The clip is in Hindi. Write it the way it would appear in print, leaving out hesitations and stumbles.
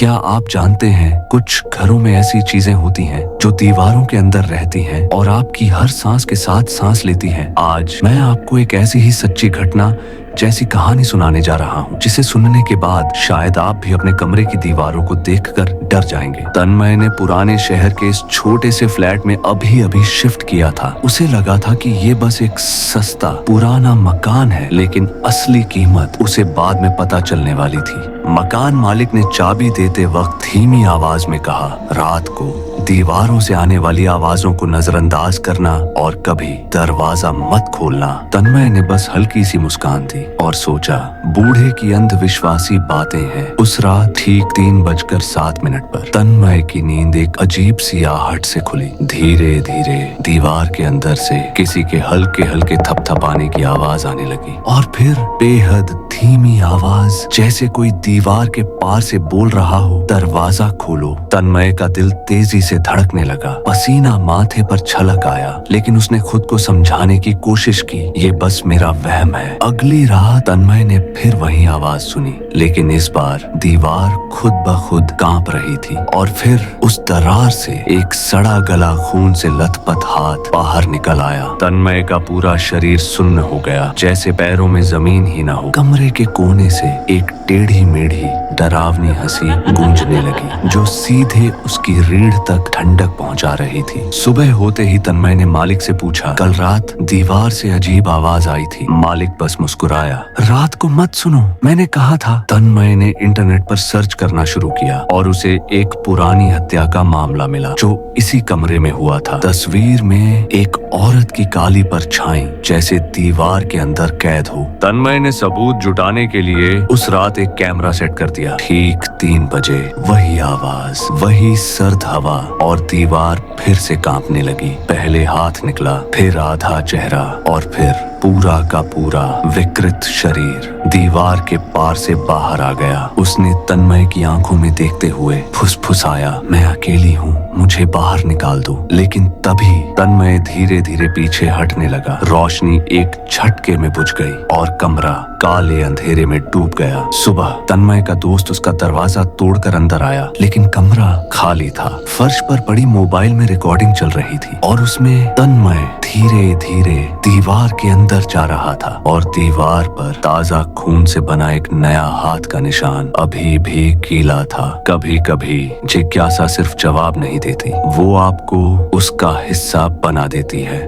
क्या आप जानते हैं कुछ घरों में ऐसी चीजें होती हैं जो दीवारों के अंदर रहती हैं और आपकी हर सांस के साथ सांस लेती हैं। आज मैं आपको एक ऐसी ही सच्ची घटना जैसी कहानी सुनाने जा रहा हूँ जिसे सुनने के बाद शायद आप भी अपने कमरे की दीवारों को देखकर डर जाएंगे। तन्मय ने पुराने शहर के इस छोटे से फ्लैट में अभी अभी शिफ्ट किया था। उसे लगा था कि ये बस एक सस्ता पुराना मकान है, लेकिन असली कीमत उसे बाद में पता चलने वाली थी। मकान मालिक ने चाबी देते वक्त धीमी आवाज में कहा, रात को दीवारों से आने वाली आवाजों को नजरअंदाज करना और कभी दरवाजा मत खोलना। तन्मय ने बस हल्की सी मुस्कान दी और सोचा, बूढ़े की अंधविश्वासी बातें हैं। उस रात ठीक 3:07 पर तन्मय की नींद एक अजीब सी आहट से खुली। धीरे धीरे दीवार के अंदर से किसी के हल्के हल्के थपथपाने की आवाज आने लगी और फिर बेहद धीमी आवाज, जैसे कोई दीवार के पार से बोल रहा हो, दरवाजा खोलो। तन्मय का दिल तेजी से धड़कने लगा। पसीना माथे पर छलक आया, लेकिन उसने खुद को समझाने की कोशिश की, ये बस मेरा वहम है। अगली रात तन्मय ने फिर वही आवाज सुनी, लेकिन इस बार दीवार खुद ब खुद कांप रही थी और फिर उस दरार से एक सड़ा गला खून से लथपथ हाथ बाहर निकल आया। तन्मय का पूरा शरीर सुन्न हो गया, जैसे पैरों में जमीन ही न हो। कमरे के कोने से एक टेढ़ी मेढ़ी डरावनी हंसी गूंजने लगी, जो सीधे उसकी रीढ़ तक ठंडक पहुंचा रही थी। सुबह होते ही तन्मय ने मालिक से पूछा, कल रात दीवार से अजीब आवाज आई थी। मालिक बस मुस्कुराया, रात को मत सुनो, मैंने कहा था। तन्मय ने इंटरनेट पर सर्च करना शुरू किया और उसे एक पुरानी हत्या का मामला मिला जो इसी कमरे में हुआ था। तस्वीर में एक औरत की काली परछाई जैसे दीवार के अंदर कैद हो। तन्मय ने सबूत जुटाने के लिए उस रात एक कैमरा सेट कर दिया। ठीक 3 बजे वही आवाज, वही सर्द हवा और दीवार फिर से कांपने लगी। पहले हाथ निकला, फिर आधा चेहरा और फिर पूरा का पूरा विकृत शरीर दीवार के पार से बाहर आ गया। उसने तन्मय की आंखों में देखते हुए फुसफुसाया, मैं अकेली हूँ, मुझे बाहर निकाल दो। लेकिन तभी तन्मय धीरे धीरे पीछे हटने लगा। रोशनी एक झटके में बुझ गई और कमरा काले अंधेरे में डूब गया। सुबह तन्मय का दोस्त उसका दरवाजा तोड़कर अंदर आया, लेकिन कमरा खाली था। फर्श पर पड़ी मोबाइल में रिकॉर्डिंग चल रही थी और उसमें तन्मय धीरे धीरे दीवार के अंदर जा रहा था और दीवार पर ताजा खून से बना एक नया हाथ का निशान अभी भी गीला था। कभी कभी जिज्ञासा सिर्फ जवाब नहीं देती, वो आपको उसका हिस्सा बना देती है।